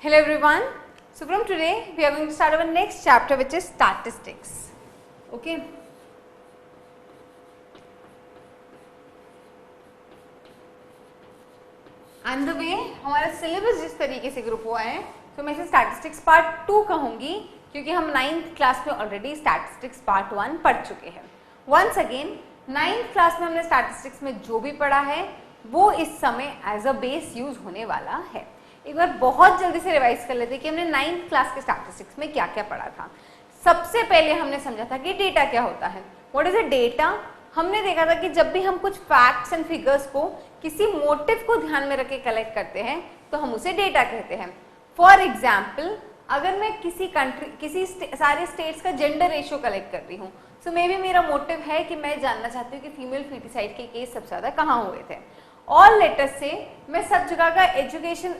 Hello everyone. So from today we are going to start our next chapter which is statistics. Okay. And the way हमारा syllabus जिस तरीके से group हुआ है तो मैं इसे स्टैटिस्टिक्स पार्ट 2 कहूँगी क्योंकि हम 9th क्लास में ऑलरेडी स्टैटिस्टिक्स पार्ट 1 पढ़ चुके हैं. वंस अगेन 9th क्लास में हमने स्टैटिस्टिक्स में जो भी पढ़ा है वो इस समय एज अ बेस यूज होने वाला है. एक बार बहुत जल्दी से रिवाइज कर लेते हैं कि हमने 9th क्लास के स्टैटिस्टिक्स में क्या क्या पढ़ा था. सबसे पहले हमने समझा था कि डेटा क्या होता है. What is a data. हमने देखा था कि जब भी हम कुछ फैक्ट्स एंड फिगर्स को किसी मोटिव को ध्यान में रख के कलेक्ट करते हैं तो हम उसे डेटा कहते हैं. फॉर एग्जाम्पल अगर मैं किसी कंट्री किसी सारे स्टेट्स का जेंडर रेशियो कलेक्ट कर रही हूँ सो मे बी मेरा मोटिव है कि मैं जानना चाहती हूँ कि फीमेल फीटिसाइड के केस सबसे ज्यादा कहाँ हुए थे. ऑल लेटर्स से मैं सब जगह का एजुकेशन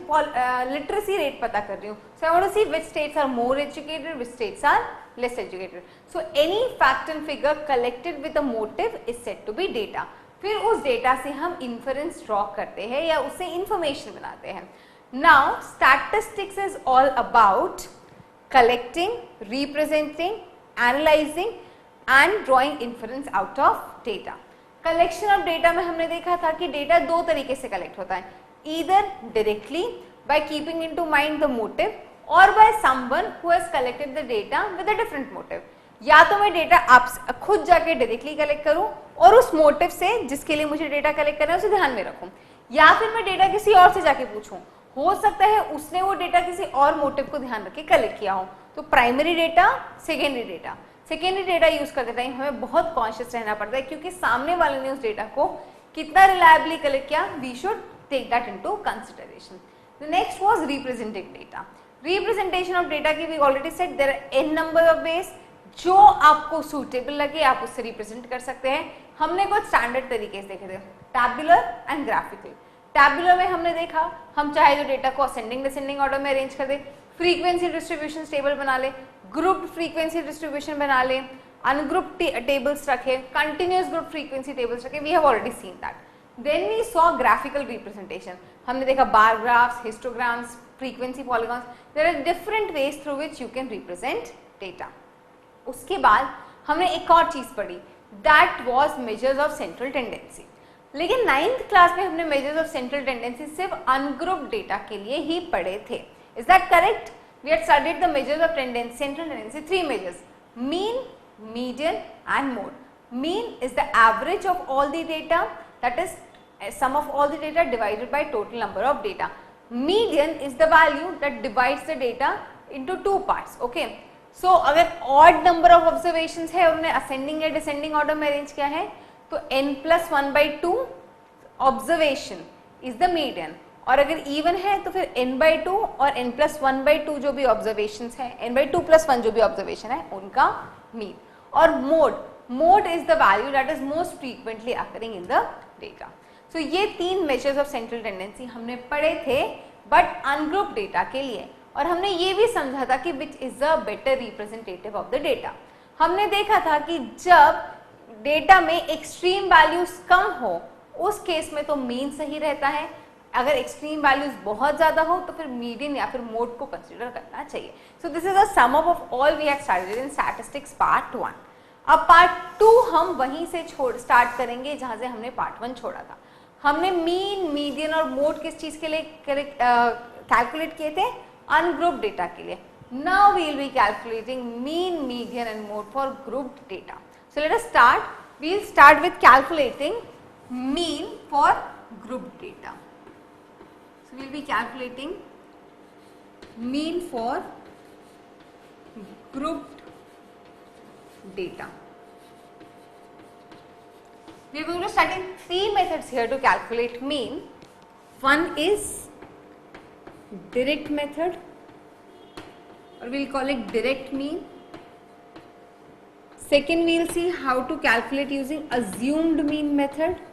लिटरेसी रेट पता कर रही हूँ. So I want to see which states are more educated, which states are less educated. So any fact and figure collected with a motive is said to be data. फिर उस data से हम inference draw करते हैं या उससे information बनाते हैं. Now statistics is all about collecting, representing, analysing and drawing inference out of data. Collection of data में हमने देखा था कि डेटा दो तरीके से कलेक्ट होता है. Either directly by keeping into mind the motive और by someone who has collected the data with a different motive. या तो मैं डेटा आप खुद जाके डायरेक्टली कलेक्ट करूं और उस मोटिव से जिसके लिए मुझे डेटा कलेक्ट करना है उसे ध्यान में रखूं, या फिर मैं डेटा किसी और से जाके पूछूं. हो सकता है उसने वो डेटा किसी और मोटिव को ध्यान रख के कलेक्ट किया हो. तो primary data, secondary data. Secondary data use करते टाइम हमें बहुत कॉन्शियस रहना पड़ता है क्योंकि सामने वाले ने उस डेटा को कितना रिलायबली कलेक्ट किया. We should take that into consideration. The next was represented data. Representation of data की we already said there are an number of ways. जो आपको सूटेबल लगे आप उससे रिप्रेजेंट कर सकते हैं. हमने कुछ स्टैंडर्ड तरीके से देखे थे, टैबुलर एंड ग्राफिकल. टैबुलर में हमने देखा हम चाहे तो डेटा को असेंडिंग डिसेंडिंग ऑर्डर में अरेंज कर दे, फ्रीक्वेंसी डिस्ट्रीब्यूशन टेबल बना ले, ग्रुप्ड फ्रीक्वेंसी डिस्ट्रीब्यूशन बना ले, अनग्रुप्ड टेबल्स रखे, कंटिन्यूअस ग्रुप फ्रीक्वेंसी टेबल्स रखे. We have already seen that. Then we saw graphical representation. हमने देखा bar graphs, histograms, frequency polygons. There are different ways through which you can represent data. उसके बाद हमने एक और चीज पढ़ी, that was measures of central tendency. लेकिन 9th क्लास में हमने मेजर्स ऑफ सेंट्रल टेंडेंसी सिर्फ अनग्रुप्ड डेटा के लिए ही पढ़े थे. Is that correct? We had studied the measures of tendency, central tendency, 3 measures: mean, median and mode. Mean is the average of all the data, that is sum of all the data divided by total number of data. Median is the value that divides the data into two parts. Okay. So अगर odd number of observations है और उन्हें ascending या descending order में arrange किया है तो n+1/2 observation is the median. और अगर इवन है तो फिर n/2 और n+1/2 जो भी ऑब्जर्वेशन है, n/2+1 जो भी ऑब्जर्वेशन है उनका मीन. और mode is the value that is most frequently occurring in the data. So ये 3 मेजर्स ऑफ सेंट्रल टेंडेंसी हमने पढ़े थे बट अनग्रुप डेटा के लिए. और हमने ये भी समझा था कि which is the better representative of the data. हमने देखा था कि जब डेटा में एक्सट्रीम वैल्यूज कम हो उस केस में तो मीन सही रहता है. अगर एक्सट्रीम वैल्यूज बहुत ज्यादा हो तो फिर मीडियन या फिर मोड को कंसीडर करना चाहिए. So this is a sum up of all we have studied in statistics part 1. अब पार्ट 2 हम वहीं से स्टार्ट करेंगे जहां से हमने पार्ट 1 छोड़ा था. हमने मीन, मीडियन और मोड किस चीज के लिए कैलकुलेट किए थे? अनग्रुप्ड डेटा के लिए. Now we will be calculating mean, median and mode for grouped data. So let us start. We will start with calculating mean for grouped data. So we will be calculating mean for grouped data. We are going to study 3 methods here to calculate mean. One is direct method or we will call it direct mean. Second we will see how to calculate using assumed mean method.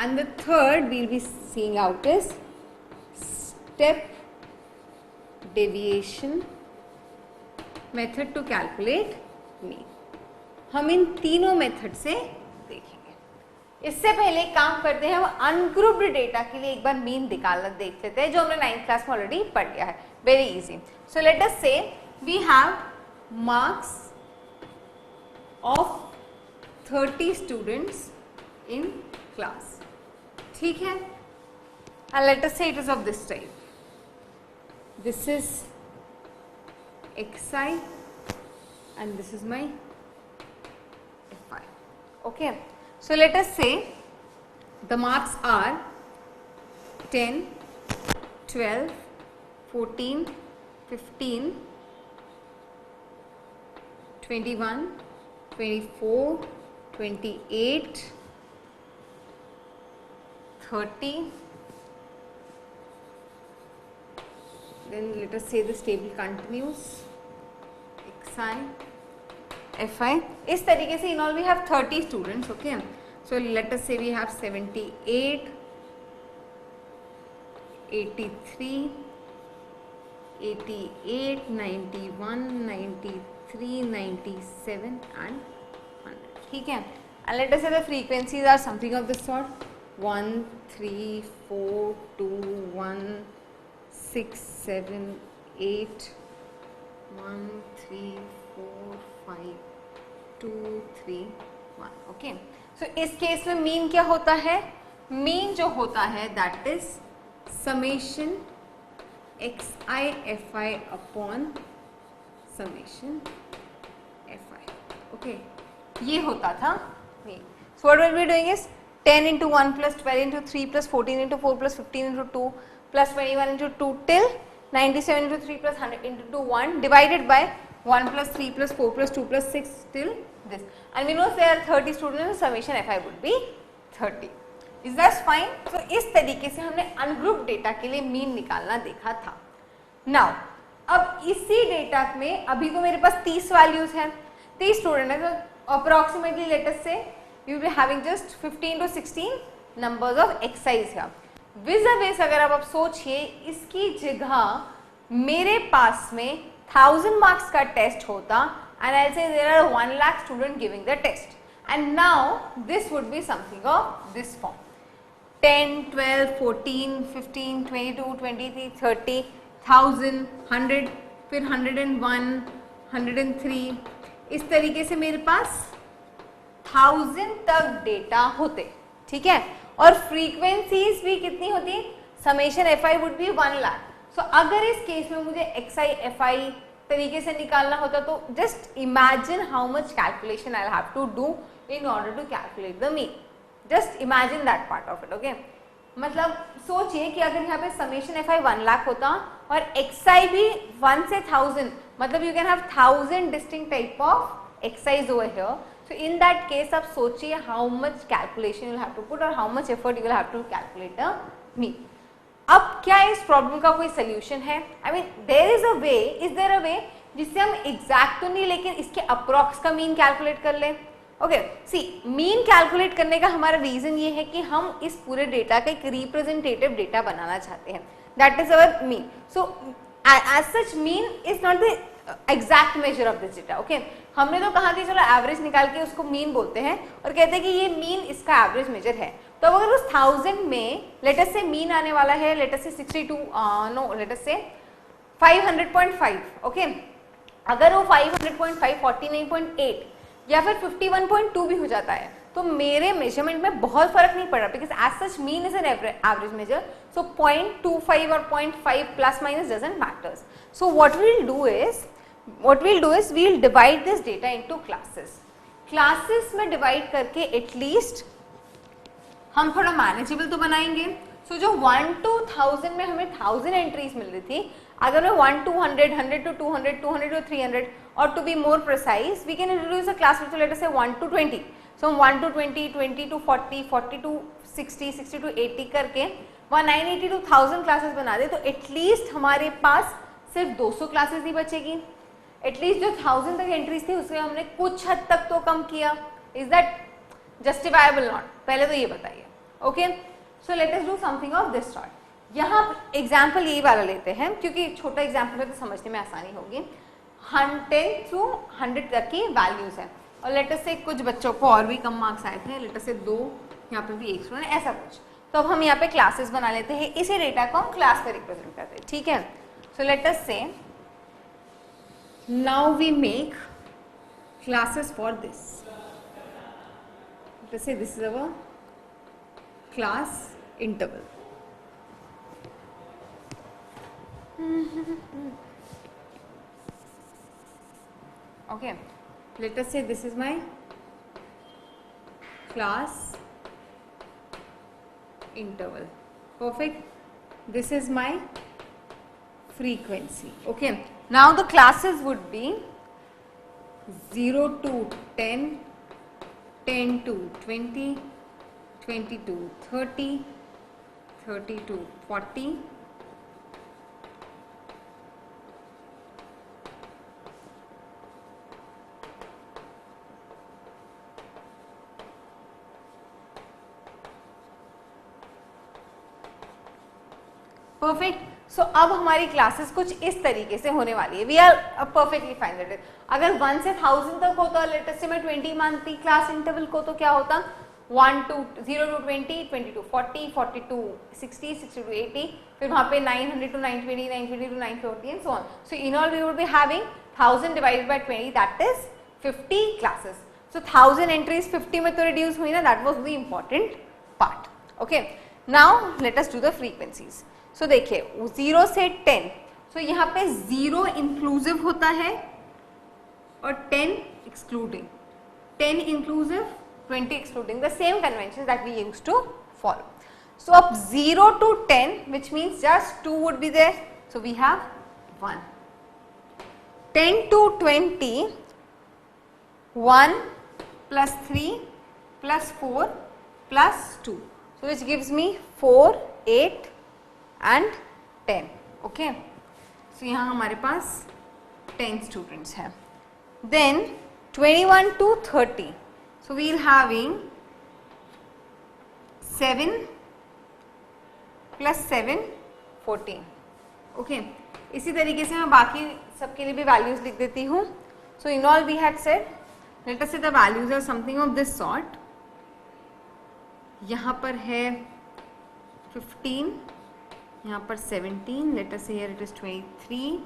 And the third we will be seeing out is step deviation method to calculate mean. हम इन तीनों method से देखेंगे. इससे पहले काम करते हैं हम अनग्रुप्ड डेटा के लिए एक बार मीन निकालना देख लेते हैं, जो हमने 9th क्लास में ऑलरेडी पढ़ लिया है, very easy. So let us say we have marks of 30 students in class. ठीक है, and let us say it is of this type. This is xi and this is my fi. Okay, so let us say the marks are 10, 12, 14, 15, 21, 24, 28, 30. Then let us say this table continues, xi, fi. इस तरीके से in all we have 30 students. Okay, so let us say we have 78, 83, 88, 91, 93, 97 and 100. ठीक है, and let us say the frequencies are something of this sort: 1, 3, 4, 2, 1, 6, 7, 8, 1, 3, 4, 5, 2, 3, 1. Okay, सो इस case में mean क्या होता है? मीन जो होता है that is summation xi fi upon summation fi. Okay, ये होता था mean. So what will be doing is 10 into 1 plus 12 into 3 plus 14 into 4 plus 15 into 2 plus 21 into 2 till 97 into 3 plus 100 into 1 divided by 1 plus 3 plus 4 plus 2 plus 6 till this. And we know there are 30 students, summation fi would be 30. Is that fine? So इस तरीके से हमने ungroup data के लिए mean निकालना देखा था. Now, अब इसी डेटा में अभी तो मेरे पास 30 वैल्यूज हैं, 30 स्टूडेंट है, तो अप्रोक्सीमेटली लेट अस से we will be having just 15 to 16 numbers of xis here. विज़ अगर आप सोचिए इसकी जगह मेरे पास में 1000 मार्क्स का टेस्ट होता and I'll say there are 1 lakh student giving the test, and now this would be something of this form: 10, 12, 14, 15, 22, 23, 30, 1000, 100, फिर 101, 103. इस तरीके से मेरे पास 1000 तक डेटा होते. ठीक है, और फ्रीक्वेंसीज भी कितनी होती? Summation fi would be 1 lakh. So अगर इस केस में मुझे xi fi तरीके से निकालना होता तो just imagine how much calculation I have to do in order to calculate the mean. Just imagine that part of it. Okay, मतलब सोचिए कि अगर यहाँ पे समेशन fi 1 लाख होता और xi भी 1 से 1000, मतलब you can have 1000 distinct type of xis over here. So in that case आप सोचिए how much calculation you will have to put और how much effort you will have to calculate the mean. अब क्या इस problem का कोई solution है? I mean there is a way, is there a way जिससे हम एग्जैक्ट तो नहीं लेकिन इसके अप्रॉक्स का मीन कैलकुलेट कर लें? ओके, सी मीन कैलकुलेट करने का हमारा रीजन ये है कि हम इस पूरे डेटा का एक रिप्रेजेंटेटिव डेटा बनाना चाहते हैं. That is our mean. So as such mean is not the exact measure of this data. Okay, हमने तो कहा कि चलो एवरेज निकाल के उसको मीन बोलते हैं और कहते हैं कि ये मीन इसका एवरेज मेजर है. तो अगर उस 1000 में लेट अस से मीन आने वाला है, लेट अस से 62 नो लेट अस से 500.5. ओके, अगर वो 500.5 49.8 या फिर 51.2 भी हो जाता है तो मेरे मेजरमेंट में बहुत फर्क नहीं पड़ रहा, because as such mean is an average measure. So 0.25 और 0.5 plus minus doesn't matters. So what we'll do is we'll divide this data into classes. Classes में divide करके एटलीस्ट हम थोड़ा मैनेजेबल तो बनाएंगे. सो जो 1 to 1000 में हमें 1000 एंट्रीज मिल रही थी, अगर मैं 1 to 100, 100 to 200, 200 to 300 और to be more precise we can introduce a class which let us say 1 to 20. So 1 to 20, 20 to 40, 40 to 60, 60 to 80 करके 980 to 1000 क्लासेस बना दे तो एटलीस्ट हमारे पास सिर्फ 200 क्लासेस ही बचेगी. एटलीस्ट जो 1000 तक एंट्रीज थी उसमें हमने कुछ हद तक तो कम किया. Is that justifiable not? पहले तो ये बताइए. Okay, so let us do something of this sort. यहाँ एग्जाम्पल यही वाला लेते हैं क्योंकि छोटा एग्जाम्पल है तो समझने में आसानी होगी. 10 to 100 तक की वैल्यूज है और लेट अस से कुछ बच्चों को और भी कम मार्क्स आए थे, लेट अस से 2, यहाँ पे भी एक स्टूडेंट, ऐसा कुछ। तो अब हम यहाँ पे क्लासेस बना लेते हैं, इसी डेटा को हम क्लास में रिप्रेजेंट करते हैं, ठीक है। सो let us say now we make classes for this. Let us say this is our class interval. Okay, let us say this is my class interval. Perfect. This is my frequency. Okay, now the classes would be 0 to 10, 10 to 20, 20 to 30, 30 to 40, perfect. सो अब हमारी classes कुछ इस तरीके से होने वाली है। We are perfectly fine with it. अगर 1 से 1000 तक होता, लेट अस से मैं 20 मानती क्लास इंटरवल को, तो क्या होता 0 to 20, 20 to 40, 40 to 60, 60 to 80, फिर वहाँ पे 900 to 920, 920 to 940 and so on. So in all we would be having 1000 divided by 20, that is 50 classes. So 1000 entries 50 में तो reduce हुई ना, that was the important part. Okay. Now let us do the frequencies. So देखिए 0 से 10, so यहाँ पे 0 inclusive होता है और 10 excluding, 10 inclusive 20 excluding, the same convention that we used to follow. So up 0 to 10, which means just 2 would be there, so we have 1. 10 to 20, 1 plus 3 plus 4 plus 2, so which gives me 4, 8 and 10. Okay, so यहाँ हमारे पास 10 students हैं. Then 21 to 30, so we are having 7 plus 7, 14. Okay, इसी तरीके से मैं बाकी सबके लिए भी values लिख देती हूँ. So in all we had said, let us say the values are something of this sort. यहाँ पर है 15, यहाँ पर 17, let us say here it is 23.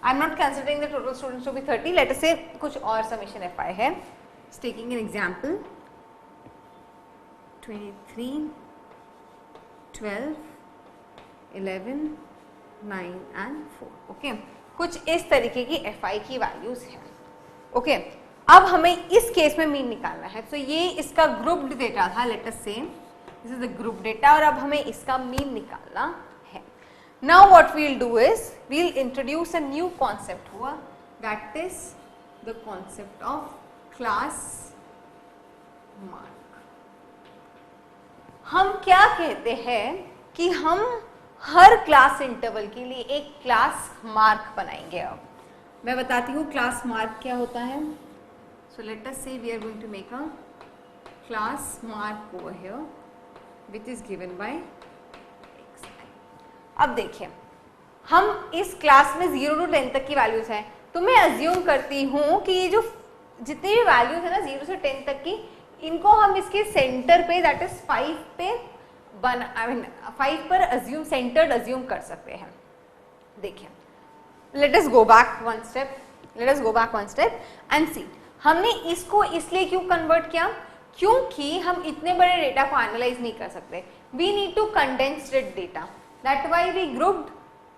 I am not considering the total students to be 30. Let us say कुछ और summation fi है. Just taking an example. 23, 12, 11, 9 and 4. Okay. कुछ इस तरीके की fi की values हैं. Okay. अब हमें इस केस में मीन निकालना है. तो ये इसका ग्रुप्ड डेटा था. Let us say this is the group data और अब हमें इसका मीन निकालना है. Now what we'll do is we'll introduce a new concept हुआ, that is the concept of class mark. हम क्या कहते हैं कि हम हर क्लास इंटरवल के लिए एक क्लास मार्क बनाएंगे. अब मैं बताती हूँ क्लास मार्क क्या होता है. So let us say we are going to make a class mark over here which is given by x. अब देखिए हम इस क्लास में 0 to 10 तक की वैल्यूज हैं, तो मैं अज्यूम करती हूँ कि ये जो जितनी भी वैल्यूज है ना 0 से 10 तक की, इनको हम इसके सेंटर पे दैट इज 5 पे 5 पर अज्यूम सेंटर्ड अज्यूम कर सकते हैं. देखिए let us go back one step and see हमने इसको इसलिए क्यों कन्वर्ट किया, क्योंकि हम इतने बड़े डेटा को एनालाइज नहीं कर सकते. We need to condensed data, that why we grouped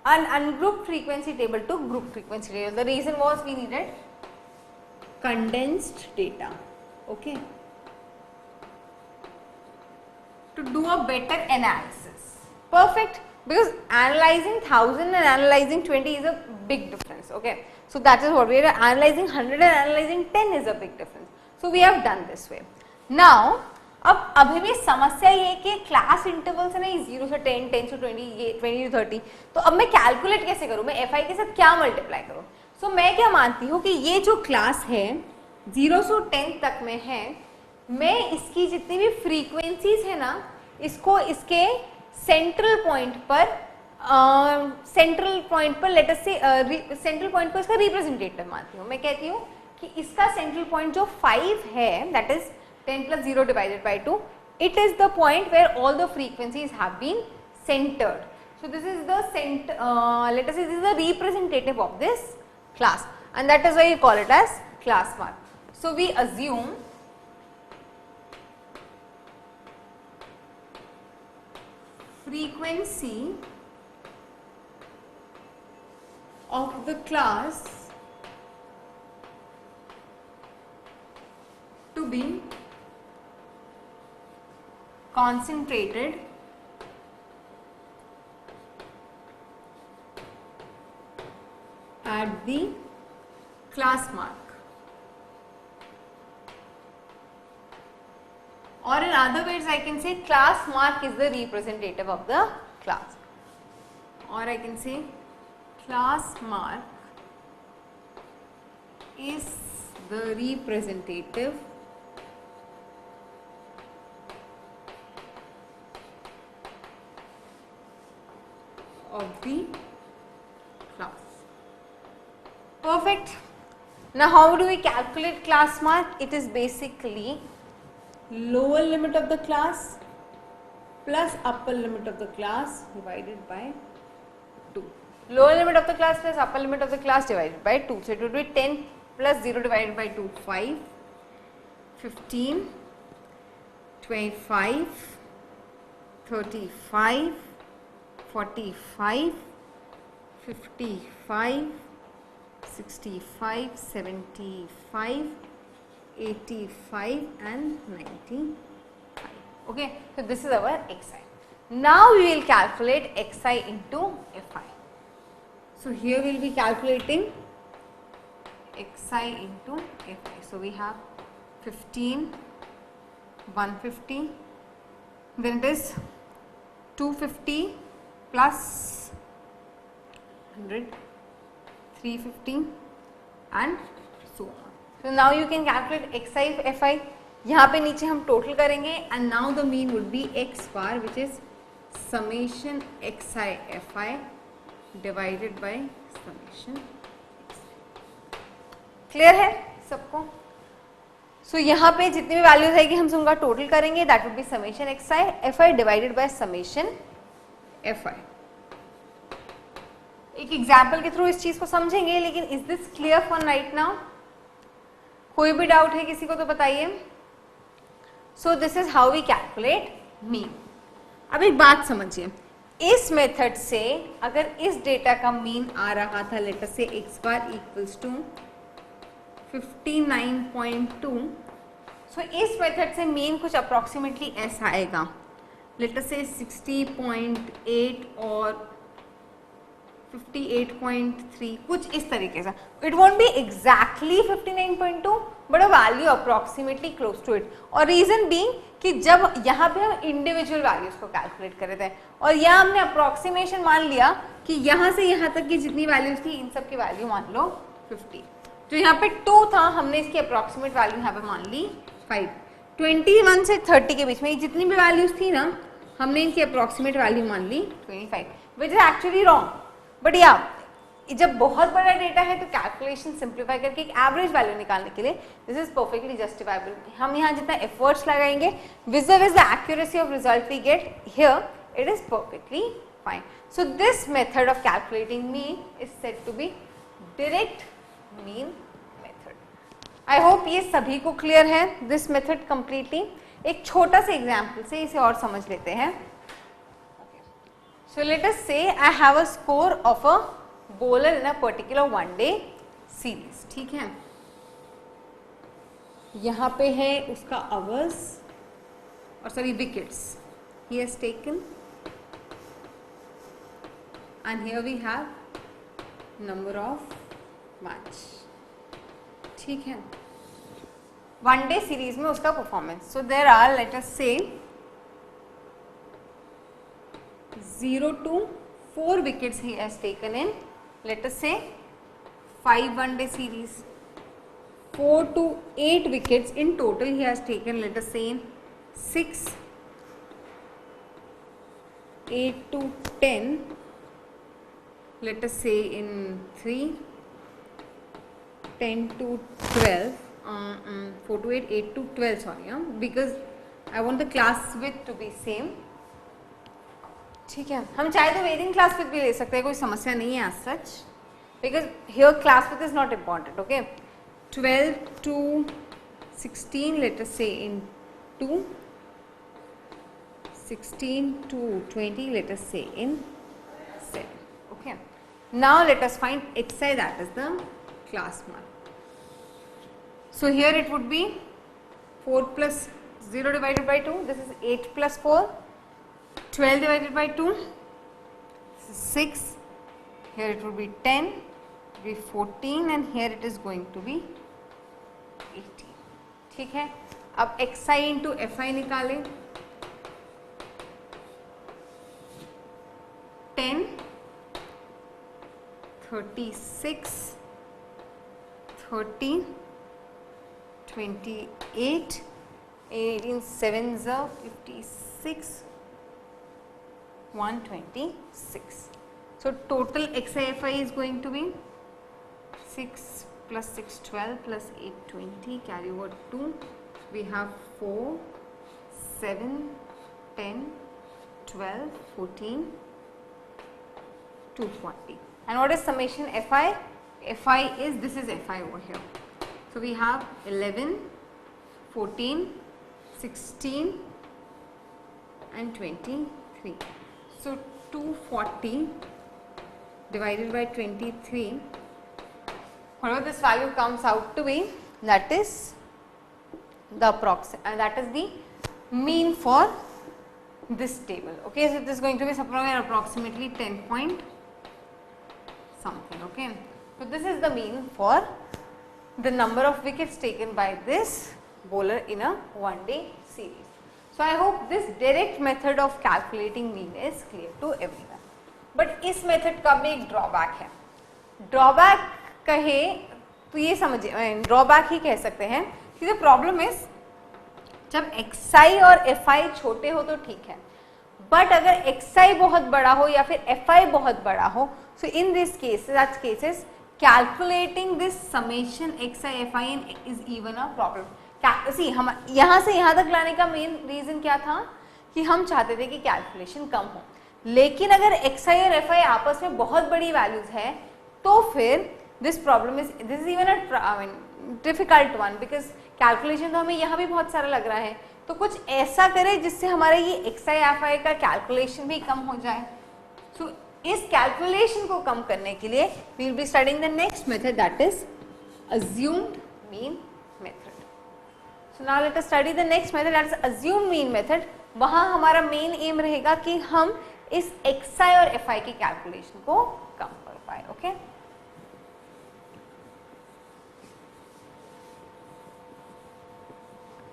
an ungrouped frequency table to group frequency table. The reason was we needed condensed data, okay, to do a better analysis. Perfect, because analyzing 1000 and analyzing 20 is a big difference. Okay, so that is what we are analyzing 100 and analyzing 10 is a big difference. So we have done this way. Now अब अभी भी समस्या ये है कि class interval से नहीं 0 से 10, 10 से 20, ये 20 to 30, तो अब मैं कैलकुलेट कैसे करूँ, मैं एफ आई के साथ क्या मल्टीप्लाई करूँ. सो मैं क्या मानती हूँ कि ये जो क्लास है 0 से 10 तक में है, मैं इसकी जितनी भी फ्रीक्वेंसीज है ना, इसको इसके सेंट्रल पॉइंट पर लेट अस से सेंट्रल पॉइंट को इसका रिप्रेजेंटेटिव मानती हूँ. मैं कहती हूँ कि इसका सेंट्रल पॉइंट जो 5 है, that is 10 plus 0 divided by 2, it is the point where all the frequencies have been centered. So this is the let us say this is the representative of this class, and that is why you call it as class mark. So we assume frequency of the class to be concentrated at the class mark, or in other words I can say class mark is the representative of the class, or I can say class mark is the representative of the class. Perfect. Now how do we calculate class mark? It is basically lower limit of the class plus upper limit of the class divided by 2. Lower limit of the class plus upper limit of the class divided by 2. So it would be 10 plus 0 divided by 2, 5, 15, 25, 35, 45, 55, 65, 75, 85 and 95. Okay, so this is our xi. Now we will calculate xi into fi. So here we will be calculating xi into fi. So we have 15, 150, then it is 250 plus 100, 350 and so on. So now you can calculate xi fi. यहाँ पे नीचे हम total करेंगे and now the mean would be x bar, which is summation xi fi divided by summation xi. Clear है सबको? सो यहाँ पे जितनी भी वैल्यूज आएगी हम उनका टोटल करेंगे, that would be summation xi fi divided by summation fi. एक एग्जाम्पल के थ्रू इस चीज को समझेंगे, लेकिन is this clear for right now? कोई भी डाउट है किसी को तो बताइए. So this is how we calculate mean. अब एक बात समझिए, इस मेथड से अगर इस डेटा का मीन आ रहा था लेट अस से x बार इक्वल्स टू 59.2, सो इस मेथड से मीन कुछ अप्रोक्सीमेटली ऐसा आएगा, लेट अस से 60.8 और 58.3, कुछ इस तरीके से. It won't be exactly 59.2 but a value approximately close to it. और रीजन बीइंग कि जब यहाँ पे हम इंडिविजुअल वैल्यूज को कैलकुलेट कर रहे थे और यहाँ हमने अप्रोक्सीमेशन मान लिया कि यहाँ से यहाँ तक की जितनी वैल्यूज थी इन सब की वैल्यू मान लो 50. तो यहाँ पे 2 था, हमने इसकी अप्रोक्सीमेट वैल्यू यहाँ पे मान ली 5. 21 से 30 के बीच में जितनी भी वैल्यूज थी ना, हमने इनकी अप्रोक्सीमेट वैल्यू मान ली 25, which is actually wrong. But या जब बहुत बड़ा डेटा है तो कैलकुलेशन सिंप्लीफाई करके एक एवरेज वैल्यू निकालने के लिए दिस इज परफेक्टली जस्टिफाइबल. हम यहाँ जितना एफर्ट्स लगाएंगे with the accuracy of result we get here, it is perfectly fine. So this method of calculating mean is said to be direct mean method. I hope ये सभी को clear है this method completely. एक छोटा सा example से इसे और समझ लेते हैं. So let us say I have a score of a bowler in a particular one day series. ठीक है, यहाँ पे है उसका hours और sorry wickets he has taken, and here we have number of match. ठीक है, one day series में उसका performance. So there are, let us say 0 to 4 wickets he has taken in, let us say 5 one-day series. 4 to 8 wickets in total he has taken, let us say in 6, 8 to 10, let us say in 3, 10 to 12, 4 to 8, 8 to 12, sorry, because I want the class with to be same, ठीक है। हम चाहे तो varying class with भी ले सकते हैं, कोई समस्या नहीं है as such, because here class width is not important, okay. 12 to 16 let us say in 2, 16 to 20 let us say in 7, okay. Now let us find xi, that is the class mark. So here it would be 4 plus 0 divided by 2, this is 8 plus 4, 12 divided by 2, this is 6, here it would be 10, it would be 14 and here it is going to be 18, ठीक है। अब xi into fi निकालें, 10, 36, 30, 28, 18 7s are 56, 126. So total xi fi is going to be 6 plus 6 12 plus 8 20, carry over 2, we have 4 7 10 12 14 240. And what is summation fi? Fi is, this is fi over here, so we have 11 14 16 and 23. So 240 divided by 23, whatever this value comes out to be, that is the that is the mean for this table, okay. So this is going to be approximately 10 point something, okay. So this is the mean for the number of wickets taken by this bowler in a one-day series. So I hope this direct method of calculating mean is clear to everyone. But इस method का भी एक drawback है. Drawback कहे तो ये समझिए, drawback ही कह सकते हैं कि the problem is जब xi और fi छोटे हो तो ठीक है, but अगर xi बहुत बड़ा हो या फिर fi बहुत बड़ा हो, so in this case, such cases, calculating this summation xi fi is even a problem. See, हम यहाँ से यहाँ तक लाने का मेन रीजन क्या था कि हम चाहते थे कि कैलकुलेशन कम हो, लेकिन अगर xi और fi आपस में बहुत बड़ी वैल्यूज है तो फिर this problem is, this is even a difficult one, because calculation तो हमें यहाँ भी बहुत सारा लग रहा है, तो कुछ ऐसा करे जिससे हमारा ये xi fi का कैलकुलेशन भी कम हो जाए. सो इस कैलकुलेशन को कम करने के लिए we will be studying the next method, that is assumed mean method. So now let us study the next method, that is assumed mean method. वहाँ हमारा मेन एम रहेगा कि हम इस xi और fi की कैलकुलेशन को कम कर पाए. ओके,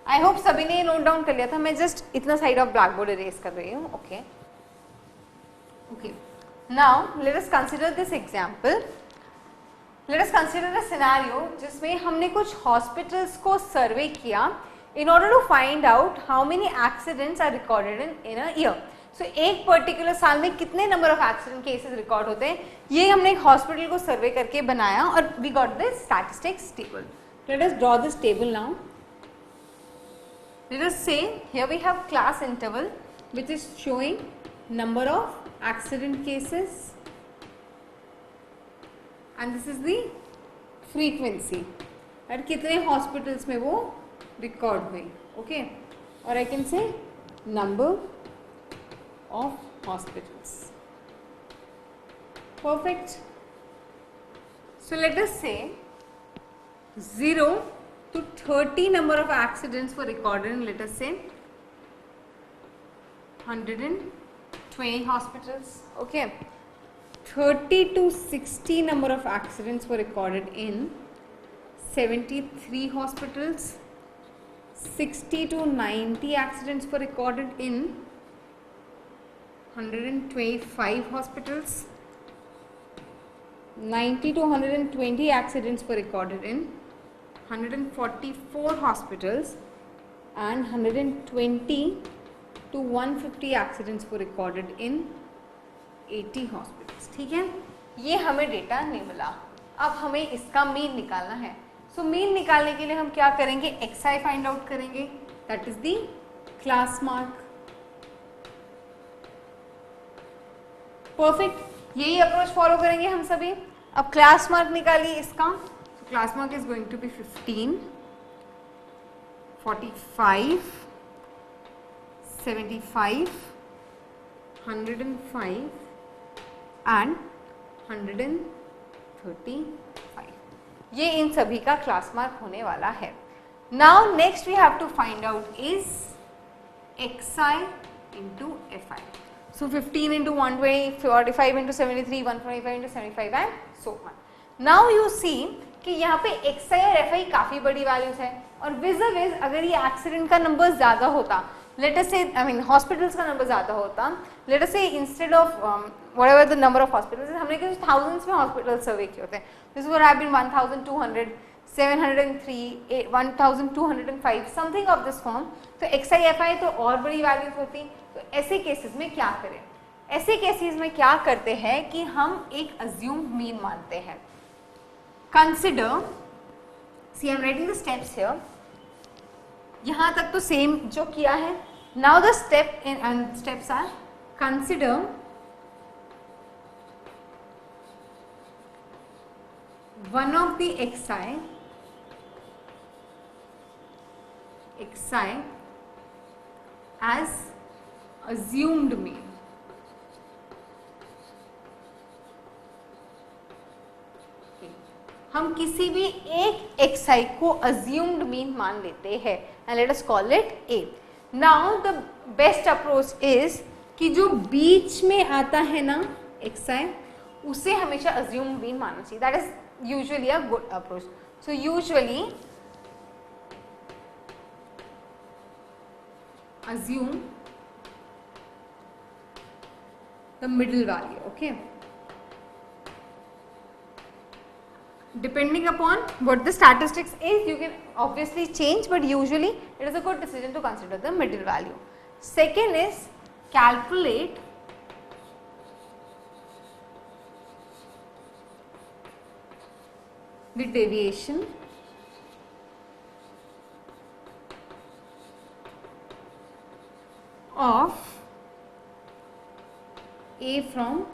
आई होप सभी ने नोट डाउन कर लिया था. मैं जस्ट इतना side of black board erase कर रही हूँ. Okay okay, now let us consider this example. Let us consider a scenario जिसमें हमने कुछ हॉस्पिटल्स को सर्वे किया in order to find out how many accidents are recorded in a year. So एक particular साल में कितने number of accident cases record होते हैं, ये हमने एक हॉस्पिटल को सर्वे करके बनाया और we got this statistics table. Let us draw this table now. Let us say here we have class interval which is showing number of accident cases and this is the frequency और कितने hospitals में वो record हुई. Okay, और I can say number of hospitals. Perfect. So let us से 0 to 30 number of accidents were recorded in, let us say 120 hospitals. Okay, 30 to 60 number of accidents were recorded in 73 hospitals. 60 to 90 accidents were recorded in 125 hospitals. 90 to 120 accidents were recorded in 144 hospitals and 120 to 150 accidents were recorded in 80 hospitals. ठीक है, ये हमें data नहीं मिला. अब हमें इसका mean निकालना है. सो मीन निकालने के लिए हम क्या करेंगे, xi फाइंड आउट करेंगे, that is the class mark. Perfect, यही अप्रोच फॉलो करेंगे हम सभी। अब क्लास मार्क निकालिए इसका। तो class mark is going to be 15, 45, 75, 105 and 135। ये इन सभी का क्लास मार्क होने वाला है। Now next we have to find out is xi into fi. So 15 into 120, 45 into 73, 125 into 75 and so on. Now you see कि यहाँ पे xi और fi काफी बड़ी वैल्यूज है और विज अगर ये एक्सीडेंट का नंबर ज्यादा होता, let us say I mean hospitals का नंबर ज्यादा होता, let us say instead of whatever the number of hospitals, हमने कुछ thousands में हॉस्पिटल सर्वे किए होते हैं, this would have been 1200, 703, 1205 something of this form. तो xi fi तो और बड़ी वैल्यूज होती। तो ऐसे केसेस में क्या करें? ऐसे केसेस में क्या करते हैं कि हम एक अज्यूम्ड मीन मानते हैं। Consider, see I am writing the steps here, यहां तक तो सेम जो किया है। Now the steps are consider one of the xi as assumed mean. हम किसी भी एक xi को assumed mean मान लेते हैं and let us call it a. Now the best approach is कि जो बीच में आता है ना xi, उसे हमेशा assumed mean मानना चाहिए. That is usually a good approach. So usually assume the middle value, okay? Depending upon what the statistics is, you can obviously change, but usually it is a good decision to consider the middle value. Second is calculate the deviation of a from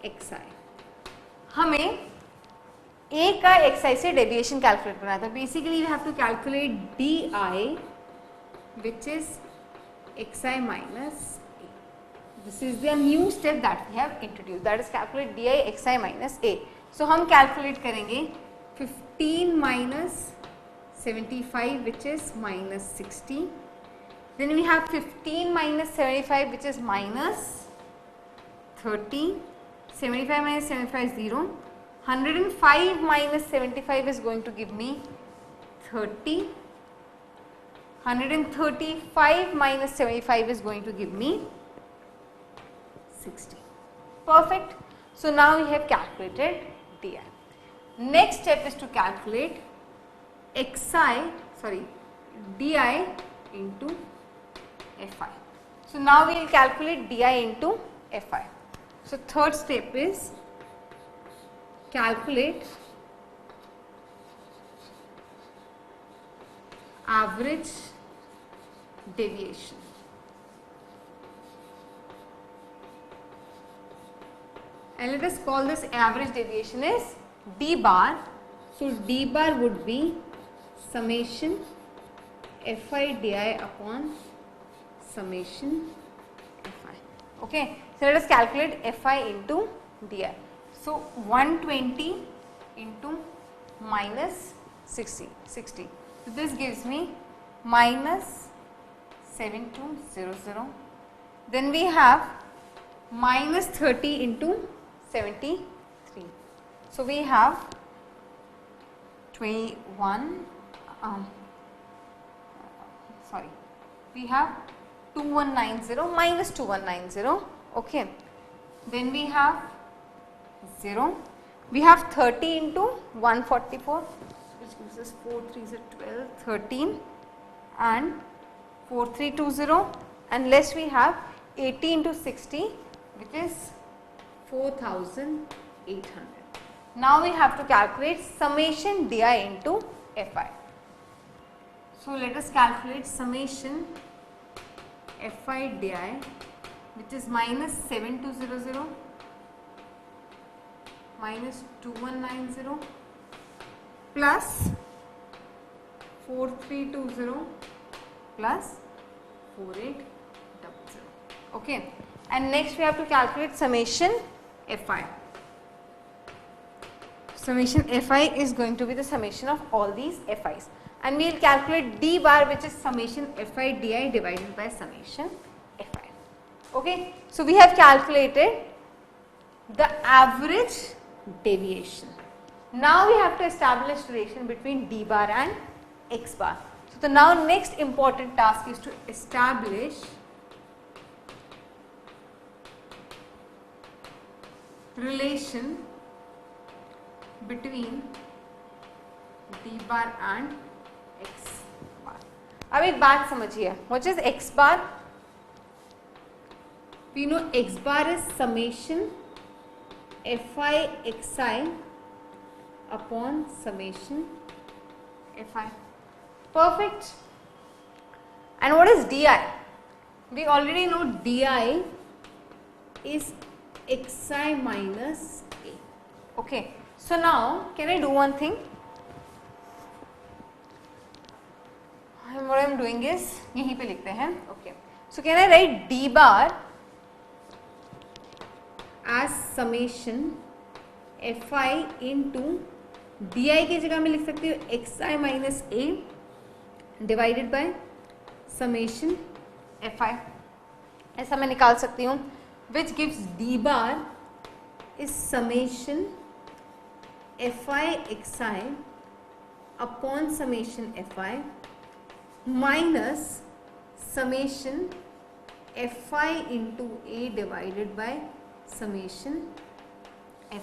xi. हमें a का xi से deviation calculate करना था. Basically we have to calculate di which is xi minus a. This is the new step that we have introduced, that is calculate di xi minus a. So हम calculate करेंगे 15 minus 75 which is minus 60. Then we have 15 minus 75 which is minus 30. 75 minus 75 is 0. 105 minus 75 is going to give me 30. 135 minus 75 is going to give me 60. Perfect. So now we have calculated di. Next step is to calculate di into fi. So now we will calculate di into fi. So third step is calculate average deviation. And let us call this average deviation is d bar. So d bar would be summation fi di upon summation fi. Okay. So let us calculate fi into di. So 120 into minus 60. So this gives me minus 7200. Then we have minus 30 into 73. So we have 21. We have 2190 minus 2190. Okay. Then we have 0. We have 30 into 144, which gives us 4 3s are 12, 13 and 4320, and less we have 80 into 60, which is 4800. Now we have to calculate summation di into fi. So let us calculate summation fi di, which is minus 7200 minus 2190 plus 4320 plus 4800. Okay, and next we have to calculate summation fi. Summation fi is going to be the summation of all these fi's, and we will calculate d bar, which is summation fi di divided by summation fi. Okay, so we have calculated the average deviation. Now we have to establish relation between d bar and x bar. So the now next important task is to establish relation between d bar and x bar. अब एक बात समझिए, what is x bar? We know x bar is summation fi xi upon summation fi. Perfect. And what is di? We already know di is xi minus a. Okay. So now, can I do one thing? What I am doing is, यहीं पे लिखते हैं. Okay. So can I write d bar as summation fi into di की जगह में लिख सकती हूँ xi minus a divided by summation fi. ऐसा मैं निकाल सकती हूँ, which gives d bar is summation fi xi upon summation fi minus summation fi into a divided by summation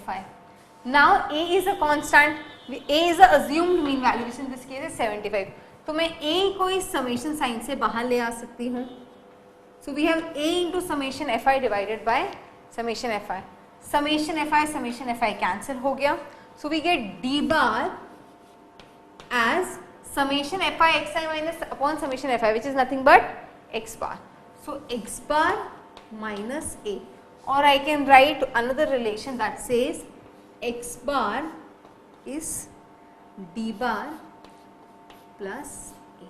fi. Now a is a constant, a is a assumed mean value, which in this case is 75. तो मैं a को इस summation sign से बाहर ले आ सकती हूँ. So we have a into summation fi divided by summation fi. Summation fi cancel हो गया. So we get d bar as summation fi xi minus upon summation fi, which is nothing but x bar. So x bar minus a, or I can write another relation that says x bar is d bar plus a.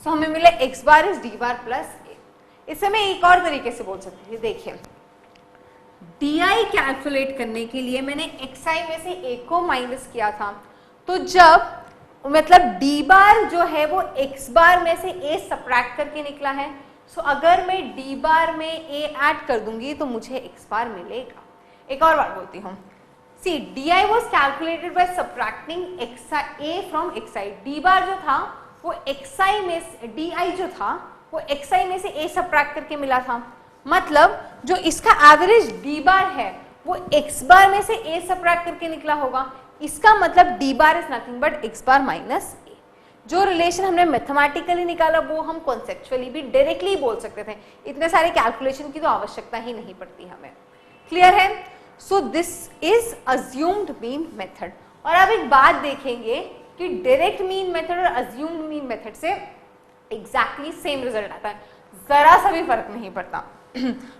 So हमें मिला x bar is d bar plus a. इसे मैं एक और तरीके से बोल सकती हूँ. देखिए, di कैलकुलेट करने के लिए मैंने xi में से a को माइनस किया था, तो जब मतलब d बार जो है वो x बार में से a सब्ट्रैक्ट करके निकला है, सो अगर मैं d बार में a ऐड कर दूंगी तो मुझे x बार मिलेगा. एक और बार बोलती हूँ. सी di was calculated by subtracting a from xi. d बार जो था वो xi में di जो था वो xi में से a सब्ट्रैक्ट करके मिला था. मतलब जो इसका एवरेज d बार है वो x बार में से a सब्ट्रैक्ट करके निकला होगा. इसका मतलब d bar is nothing but x bar minus a. जो रिलेशन हमने मैथमेटिकली निकाला वो हम कॉन्सेप्चुअली भी डायरेक्टली बोल सकते थे. इतने सारे कैलकुलेशन की तो आवश्यकता ही नहीं पड़ती हमें. क्लियर है? सो this is assumed mean method. और अब एक बात देखेंगे कि डायरेक्ट मीन मेथड और अज्यूम्ड मीन मेथड से एग्जैक्टली सेम रिजल्ट आता है, जरा सा भी फर्क नहीं पड़ता.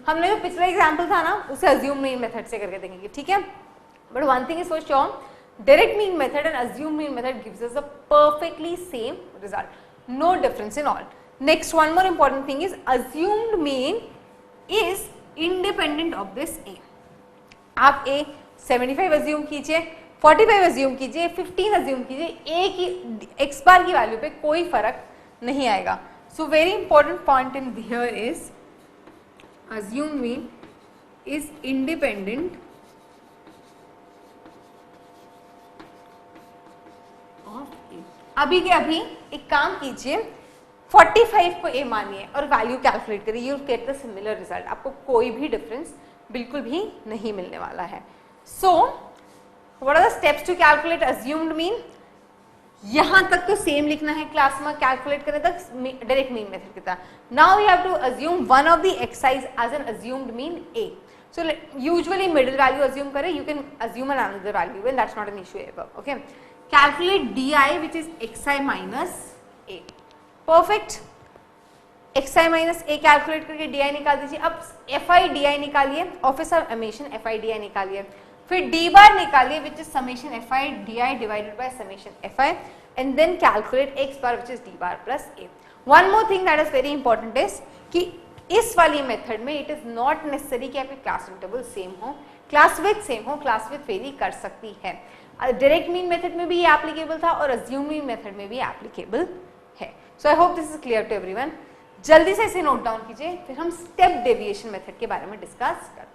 हमने जो पिछला एग्जाम्पल था ना उसे अज्यूम्ड मीन मेथड से करके देखेंगे. ठीक है, but one thing is for sure, direct mean method and assumed mean method gives us a perfectly same result, no difference in all. Next, one more important thing is assumed mean is independent of this a. आप a 75 assume कीजिए, 45 assume कीजिए, 15 assume कीजिए, a की x बार की value पे कोई फर्क नहीं आएगा. So very important point in here is assumed mean is independent अभी के अभी एक काम कीजिए, 45 को a मानिए और वैल्यू कैलकुलेट करिए, you get the similar result. आपको कोई भी डिफरेंस बिल्कुल भी नहीं मिलने वाला है. So what are the steps to calculate assumed mean? यहां तक तो सेम लिखना है क्लास में, कैलकुलेट करने तक डायरेक्ट मीन मेथड की तरह. Now we have to assume one of the exercise as an assumed mean a. So usually middle value assume करें, you can assume an another value and that's not an issue ever. Okay. Calculate D I which is X I minus A. Perfect, X I minus A calculate करके D I निकाल दीजिए। अब F I D I निकालिए, ऑफिस ऑफ एमेशन F I D I निकालिए, फिर डी बार निकालिए which is summation F I D I divided by summation F I, and then calculate X bar which is D bar plus A. One more thing that is very important is कि इस वाली method में it is not necessary कि आपके class interval same हो, class with same हो, class with very कर सकती है। डायरेक्ट मीन मेथड में भी ये एप्लीकेबल था और अज्यूमिंग मेथड में भी एप्लीकेबल है। So I hope this is clear to everyone. जल्दी से इसे नोट डाउन कीजिए, फिर हम स्टेप डेविएशन मेथड के बारे में डिस्कस करते हैं।